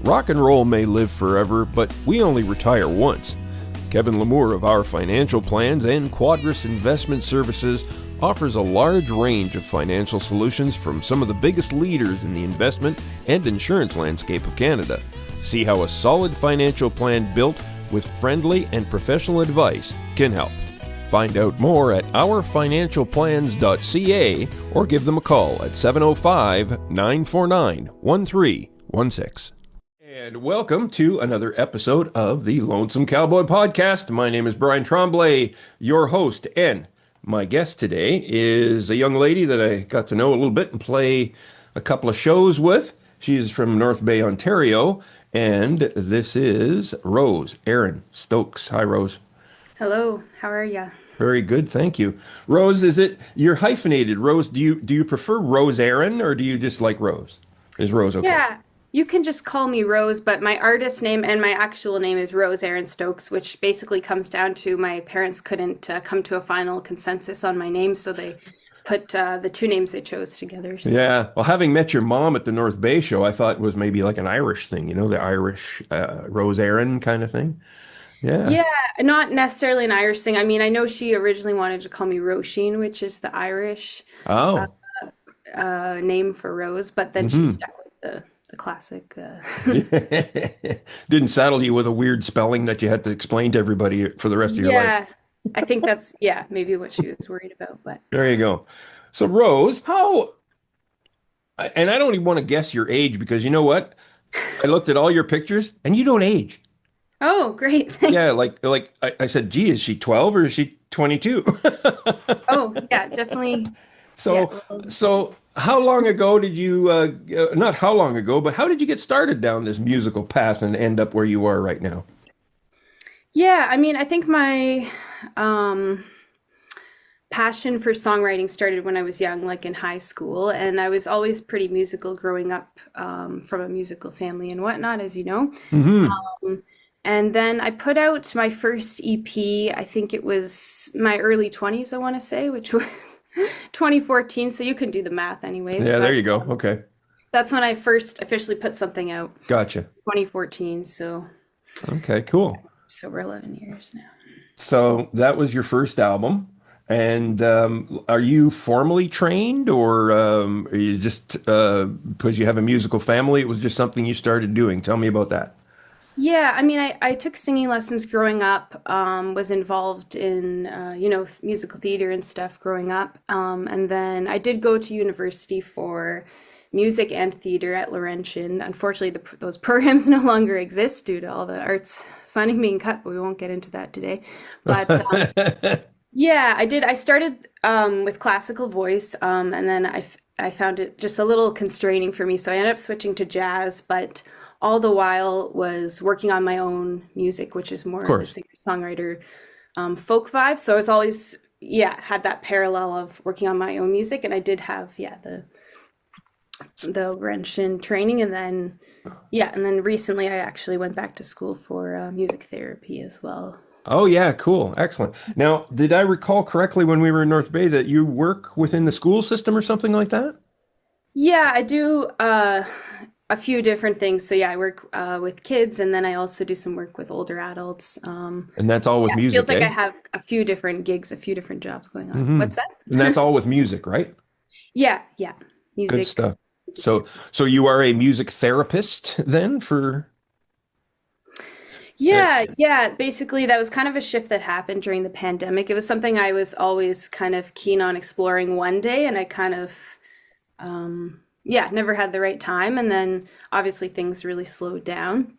Rock and roll may live forever, but we only retire once. Kevin Lamour of Our Financial Plans and Quadris Investment Services offers a large range of financial solutions from some of the biggest leaders in the investment and insurance landscape of Canada. See how a solid financial plan built with friendly and professional advice can help. Find out more at ourfinancialplans.ca or give them a call at 705-949-1316. And welcome to another episode of the Lonesome Cowboy Podcast. My name is Brian Tremblay, your host, and my guest today is a young lady that I got to know a little bit and play a couple of shows with. She is from North Bay, Ontario, and this is Rose-Erin Stokes. Hi, Rose. Hello, how are ya? Very good, thank you. Rose, you're hyphenated. Rose, do you prefer Rose-Erin or do you just like Rose? Is Rose okay? Yeah, you can just call me Rose, but my artist name and my actual name is Rose-Erin Stokes, which basically comes down to my parents couldn't come to a final consensus on my name, so they put the two names they chose together. So. Yeah, well, having met your mom at the North Bay show, I thought it was maybe like an Irish thing, the Irish Rose-Erin kind of thing. Yeah. Yeah, not necessarily an Irish thing. I mean, I know she originally wanted to call me Roisin, which is the Irish Oh. name for Rose, but then she stuck with the classic. Didn't saddle you with a weird spelling that you had to explain to everybody for the rest of your life. Yeah, I think that's, maybe what she was worried about, but. There you go. So Rose, and I don't even want to guess your age because you know what? I looked at all your pictures and you don't age. Oh, great. Yeah, like I said, gee, is she 12 or is she 22? Oh, yeah, definitely. So how long ago did you, not how long ago, but how did you get started down this musical path and end up where you are right now? Yeah, I mean, I think my passion for songwriting started when I was young, like in high school, and I was always pretty musical growing up from a musical family and whatnot, as you know. And then I put out my first EP, I think it was my early 20s, I want to say, which was 2014. So you can do the math anyways. Yeah, there you go. Okay. That's when I first officially put something out. Gotcha. 2014. So. Okay, cool. So we're 11 years now. So that was your first album. And are you formally trained or are you just, because you have a musical family, it was just something you started doing? Tell me about that. Yeah, I mean, I took singing lessons growing up, was involved in, musical theater and stuff growing up. And then I did go to university for music and theater at Laurentian. Unfortunately, those programs no longer exist due to all the arts funding being cut, but we won't get into that today. But yeah, I did. I started with classical voice, and then I found it just a little constraining for me. So I ended up switching to jazz, but all the while was working on my own music, which is more of a singer-songwriter folk vibe. So I was always, had that parallel of working on my own music. And I did have, the Laurentian training. And then recently I actually went back to school for music therapy as well. Oh, yeah, cool. Excellent. Now, did I recall correctly when we were in North Bay that you work within the school system or something like that? Yeah, I do a few different things. So I work with kids, and then I also do some work with older adults. And that's all with music, It feels like I have a few different gigs, a few different jobs going on. What's that? And that's all with music, right? Yeah, music. Good stuff. So you are a music therapist then for... Yeah. Basically, that was kind of a shift that happened during the pandemic. It was something I was always kind of keen on exploring one day, and I kind of, never had the right time. And then obviously things really slowed down.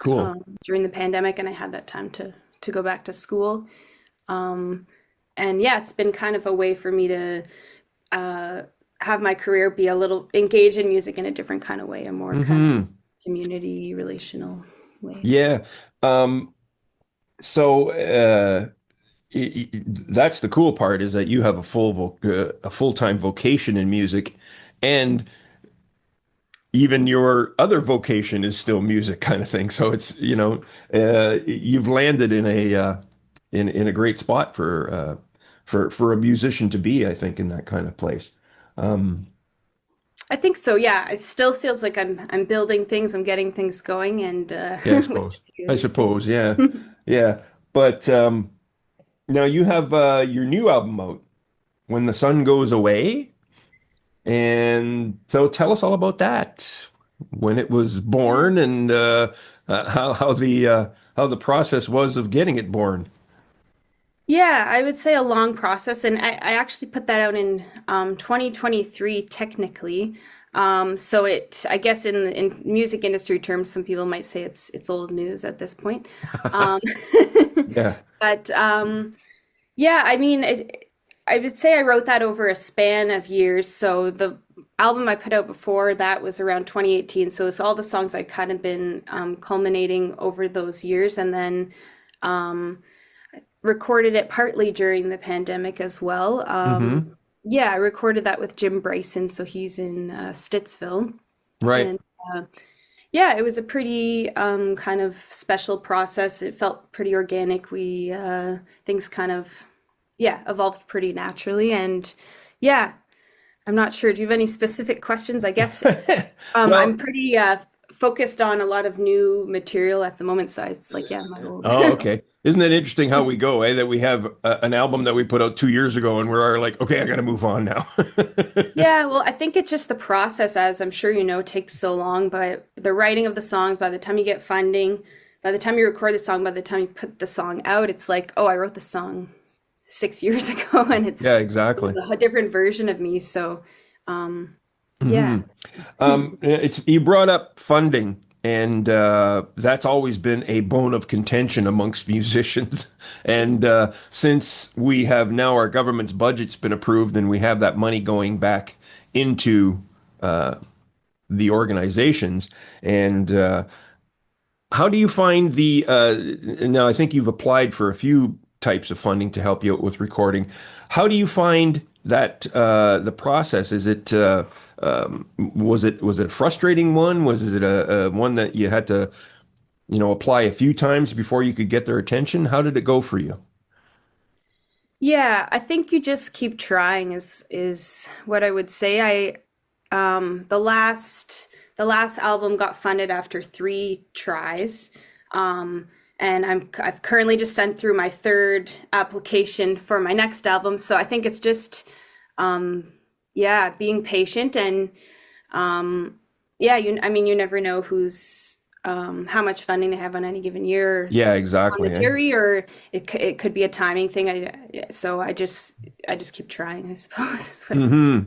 Cool. During the pandemic, and I had that time to go back to school. And it's been kind of a way for me to have my career be a little engaged in music in a different kind of way, a more kind of community relational way. Yeah. So that's the cool part is that you have a full-time vocation in music, and even your other vocation is still music kind of thing. So it's, you've landed in a great spot for a musician to be, I think, in that kind of place. I think so. Yeah, it still feels like I'm building things, I'm getting things going, and Yeah, I which suppose. is I good. So. suppose, yeah. Yeah. But now you have your new album out, When the Sun Goes Away. And so tell us all about that. When it was Yeah. born and how the process was of getting it born. Yeah, I would say a long process, and I actually put that out in 2023 technically. So I guess in music industry terms, some people might say it's old news at this point. Um, Yeah. but yeah, I mean, I would say I wrote that over a span of years. So the album I put out before that was around 2018. So it's all the songs I kind of been culminating over those years, and then recorded it partly during the pandemic as well. Hmm. Yeah, I recorded that with Jim Bryson, so he's in Stittsville, Right. and uh, yeah, it was a pretty kind of special process. It felt pretty organic. We things kind of yeah evolved pretty naturally, and yeah, I'm not sure. Do you have any specific questions? I guess I'm Well, pretty focused on a lot of new material at the moment, so it's like yeah, my old. oh, okay. Isn't it interesting how we go, eh? That we have an album that we put out 2 years ago and we're like, okay, I got to move on now. Yeah, well, I think it's just the process, as I'm sure you know, takes so long. But the writing of the songs, by the time you get funding, by the time you record the song, by the time you put the song out, it's like, oh, I wrote the song 6 years ago, and Yeah, it's exactly. a different version of me. So, yeah. It's you brought up funding, and that's always been a bone of contention amongst musicians. And since we have now our government's budget's been approved, and we have that money going back into the organizations, and how do you find the now I think you've applied for a few types of funding to help you out with recording. How do you find that the process? Is it was it a frustrating one? Was it a one that you had to, apply a few times before you could get their attention? How did it go for you? Yeah, I think you just keep trying is what I would say. The last album got funded after 3 tries. And I've currently just sent through my third application for my next album. So I think it's just yeah, being patient and yeah, I mean you never know who's how much funding they have on any given year, Yeah, exactly. Eh? monetary, or it could be a timing thing. So I just keep trying, I suppose, is what I would say. Hmm.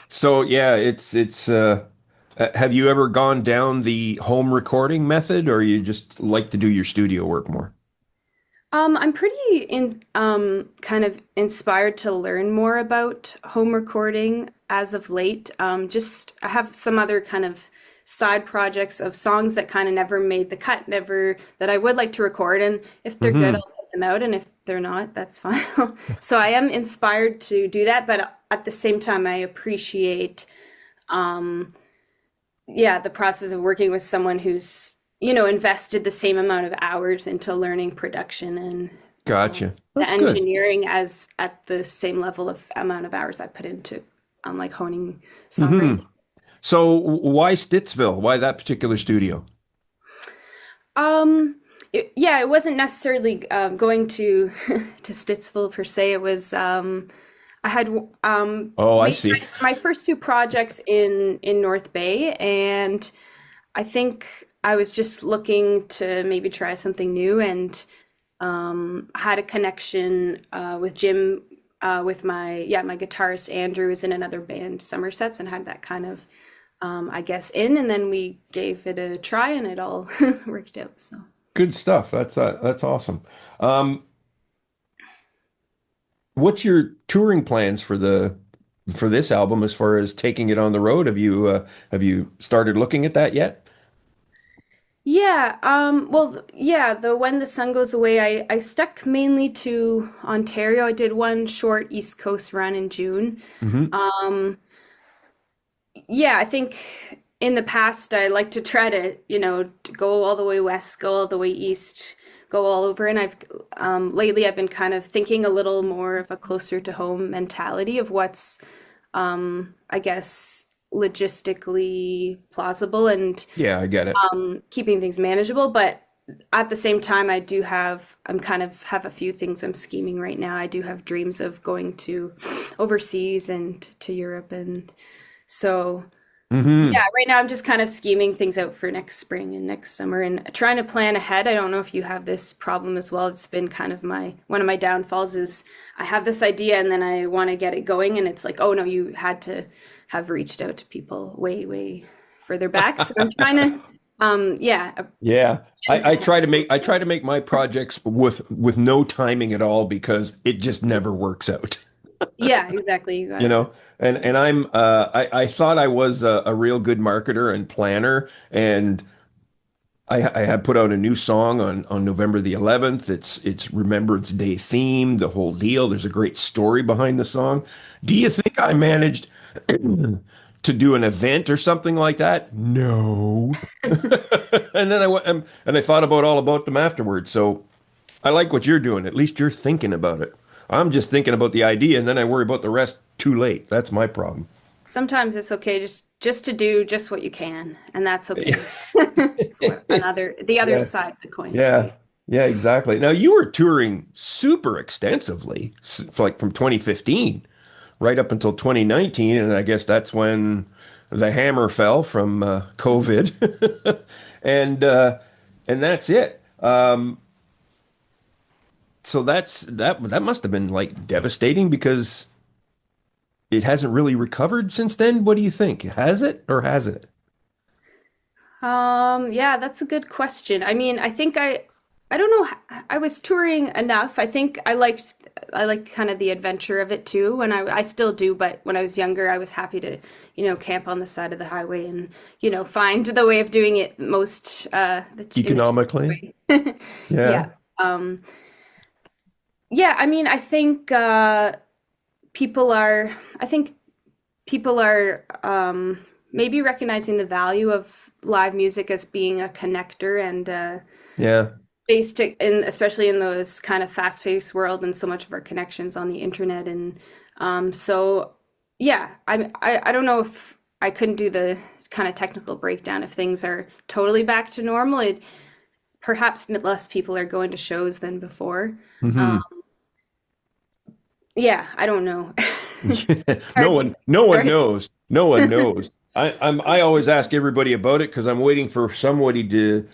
So yeah, have you ever gone down the home recording method, or you just like to do your studio work more? I'm pretty kind of inspired to learn more about home recording as of late. Just I have some other kind of side projects of songs that kind of never made the cut, never that I would like to record, and if they're good, Hmm. I'll put them out, and if they're not, that's fine. So I am inspired to do that, but at the same time, I appreciate yeah, the process of working with someone who's, invested the same amount of hours into learning production and Gotcha. the That's good. engineering as at the same level of amount of hours I put into like honing Hmm. songwriting. So why Stittsville? Why that particular studio? Yeah, it wasn't necessarily going to to Stittsville per se. It was I had Oh, I made see. my first 2 projects in North Bay, and I think I was just looking to maybe try something new, and had a connection with Jim, with my guitarist Andrew is in another band, Somersets, and had that kind of I guess and then we gave it a try, and it all worked out. So. Good stuff. That's awesome. Um, what's your touring plans for this album as far as taking it on the road? Have you started looking at that yet? Yeah, well, yeah, the When the Sun Goes Away, I stuck mainly to Ontario. I did one short East Coast run in June. Hmm. Yeah, I think in the past I like to try to go all the way west, go all the way east, go all over. And I've lately I've been kind of thinking a little more of a closer to home mentality of what's I guess logistically plausible and Yeah, I get it. keeping things manageable. But at the same time, I'm kind of have a few things I'm scheming right now. I do have dreams of going to overseas and to Europe. And so, yeah, Hmm. right now I'm just kind of scheming things out for next spring and next summer and trying to plan ahead. I don't know if you have this problem as well. It's been kind of one of my downfalls is I have this idea and then I want to get it going and it's like, oh no, you had to have reached out to people way, way further back. So I'm trying to, yeah, Yeah. I try to make my projects with no timing at all because it just never works out. yeah, exactly. You got You it. know, and I thought I was a real good marketer and planner, and I had put out a new song on November the 11th. It's Remembrance Day themed, the whole deal. There's a great story behind the song. Do you think I managed to do an event or something like that? No. And then I went and I thought about all about them afterwards. So I like what you're doing. At least you're thinking about it. I'm just thinking about the idea, and then I worry about the rest too late. That's my problem. Sometimes it's okay just to do just what you can, and that's okay. It's what the other Yeah. side of the coin, Yeah. right? Yeah, exactly. Now you were touring super extensively, like from 2015 right up until 2019, and I guess that's when the hammer fell from COVID, and uh, and that's it. So that must have been like devastating because it hasn't really recovered since then. What do you think? Has it or has it? Yeah, that's a good question. I mean, I don't know. I was touring enough. I think I liked kind of the adventure of it too. I still do, but when I was younger, I was happy to, camp on the side of the highway and, find the way of doing it most, in the cheapest Economically? way. Yeah. Yeah. Um, yeah, I mean, people are, I think people are maybe recognizing the value of live music as being a connector and Yeah. based in especially in those kind of fast-paced world and so much of our connections on the internet and so yeah I don't know if I couldn't do the kind of technical breakdown if things are totally back to normal. Perhaps less people are going to shows than before. um, Hmm. yeah, I don't know. No Hard to say. no one Sorry. knows. No one knows. I always ask everybody about it because I'm waiting for somebody to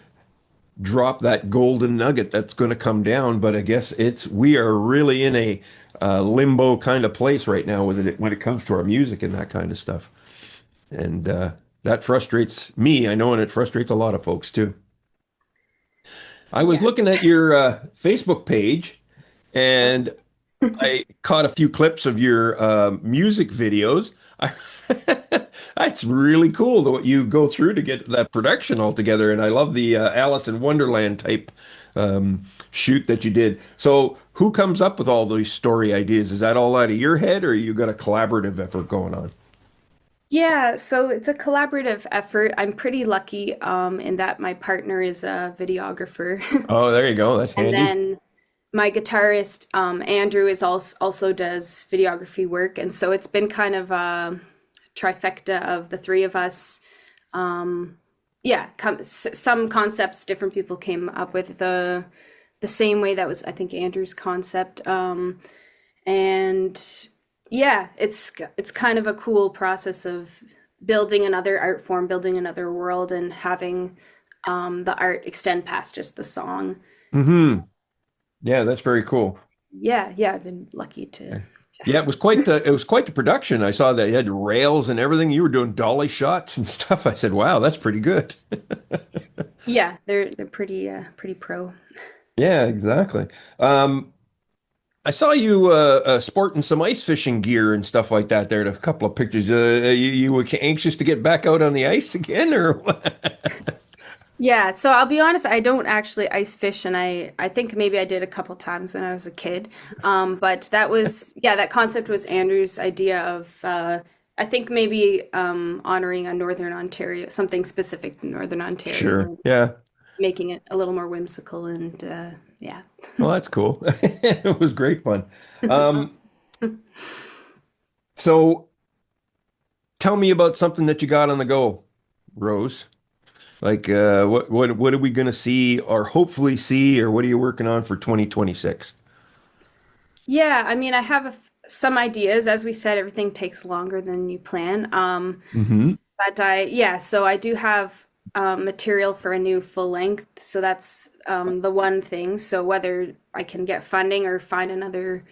drop that golden nugget that's going to come down. But I guess we are really in a limbo kind of place right now with it when it comes to our music and that kind of stuff. And that frustrates me, I know, and it frustrates a lot of folks too. I was Yeah. looking at your Facebook page and I caught a few clips of your music videos. I, That's really cool what you go through to get that production all together, and I love the Alice in Wonderland type shoot that you did. So, who comes up with all these story ideas? Is that all out of your head, or you got a collaborative effort going on? Yeah, so it's a collaborative effort. I'm pretty lucky in that my partner is a videographer. Oh, there you go. That's And handy. then my guitarist, Andrew, is also does videography work. And so it's been kind of a trifecta of the three of us. Yeah, some concepts different people came up with the same way that was, I think, Andrew's concept. And yeah, it's kind of a cool process of building another art form, building another world, and having the art extend past just the song. Hmm. Yeah, that's very cool. Yeah, yeah, I've been lucky to Yeah, have. it was quite the production. I saw that you had rails and everything. You were doing dolly shots and stuff. I said, "Wow, that's pretty good." Yeah, they're pretty pro. Yeah, exactly. Um, I saw you sporting some ice fishing gear and stuff like that there in a couple of pictures. You were anxious to get back out on the ice again, or what? Yeah, so I'll be honest, I don't actually ice fish, and I think maybe I did a couple times when I was a kid. But that was yeah, that concept was Andrew's idea of I think maybe honoring a Northern Ontario, something specific to Northern Ontario, Sure. and Yeah. making it a little more whimsical and yeah. Well, that's cool. It was great fun. Um, so tell me about something that you got on the go, Rose. Like, what are we going to see or hopefully see, or what are you working on for 2026? Yeah, I mean, I have some ideas. As we said, everything takes longer than you plan. Hmm. But yeah, so I do have material for a new full length. So that's the one thing. So whether I can get funding or find another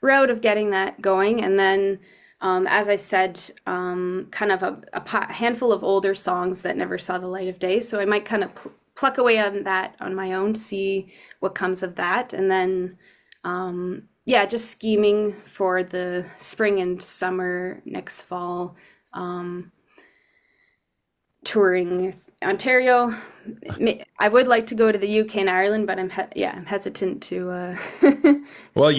route of getting that going. And then, as I said, kind of a handful of older songs that never saw the light of day. So I might kind of pluck away on that on my own, see what comes of that. And then, yeah, just scheming for the spring and summer next fall, touring Ontario. I would like to go to the UK and Ireland, but yeah, I'm hesitant to Well, say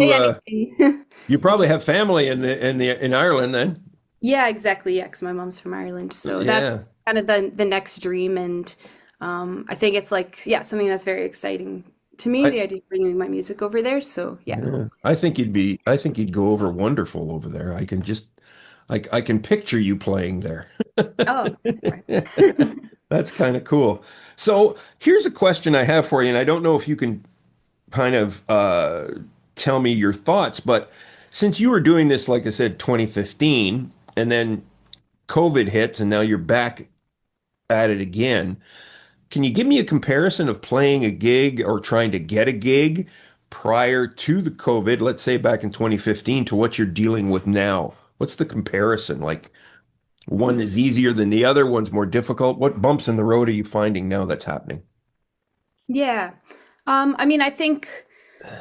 anything. you in probably case. have family in Ireland then. Yeah, exactly. Yeah, because my mom's from Ireland, so Yeah. that's kind of the next dream, and I think it's like yeah, something that's very exciting to me. I The idea of bringing my music over there. So yeah, yeah. hopefully. I think you'd go over wonderful over there. I can picture you playing there. Oh, thanks, Brian. That's kind of cool. So here's a question I have for you, and I don't know if you can kind of tell me your thoughts, but since you were doing this, like I said, 2015, and then COVID hits, and now you're back at it again, can you give me a comparison of playing a gig or trying to get a gig prior to the COVID, let's say back in 2015, to what you're dealing with now? What's the comparison? Like one is easier than the other, one's more difficult. What bumps in the road are you finding now that's happening? Yeah. I mean, I think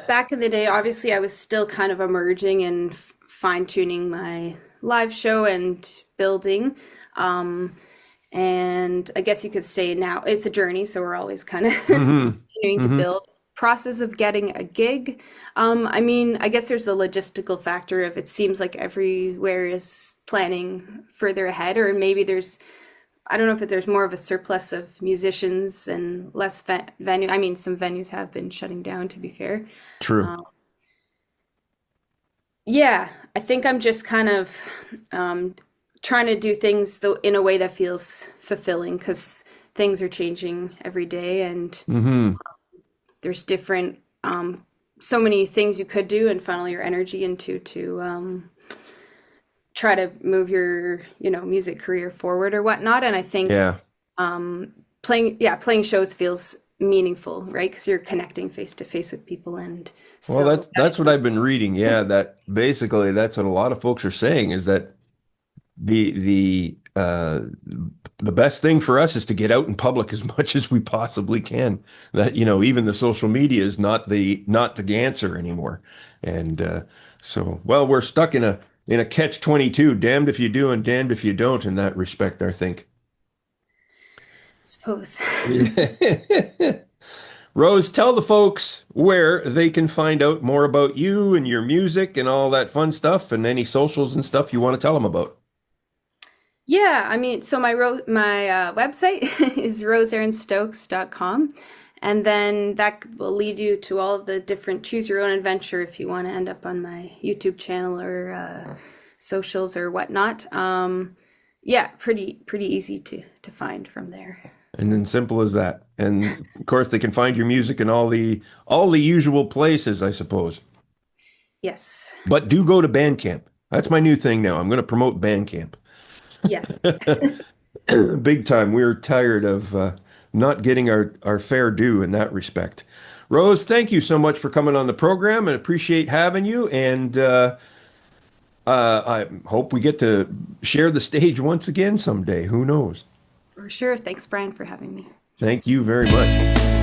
back in the day, obviously, I was still kind of emerging and fine-tuning my live show and building. Um, and I guess you could say now it's a journey, so we're always kind of Hmm. continuing to Hmm. build. Process of getting a gig. I mean, I guess there's a logistical factor of it seems like everywhere is planning further ahead, or maybe there's I don't know if there's more of a surplus of musicians and less venue. I mean, some venues have been shutting down, to be fair. True. Um, yeah, I think I'm just kind of um, trying to do things though in a way that feels fulfilling because things are changing every day, and Hmm. there's different, so many things you could do and funnel your energy into to try to move your, music career forward or whatnot. And I think Yeah. playing shows feels meaningful, right? Because you're connecting face to face with people, and Well, so that that's is what I've something. been reading. Yeah, that basically that's what a lot of folks are saying is that the best thing for us is to get out in public as much as we possibly can. That, even the social media is not the answer anymore. And so, well, we're stuck in a catch 22, damned if you do and damned if you don't in that respect, I think. I suppose. Yeah. Rose, tell the folks where they can find out more about you and your music and all that fun stuff and any socials and stuff you want to tell them about. Yeah, I mean, so my website is roseerinstokes.com, and then that will lead you to all the different choose your own adventure if you want to end up on my YouTube channel or socials or whatnot. Yeah, pretty easy to find from there. And then simple as that. And of course, they can find your music in all the usual places, I suppose. Yes. But do go to Bandcamp. That's my new thing now. I'm going to promote Bandcamp. Yes. Big time. We're tired of not getting our fair due in that respect. Rose, thank you so much for coming on the program and appreciate having you. And I hope we get to share the stage once again someday. Who knows? For sure. Thanks, Brian, for having me. Thank you very much.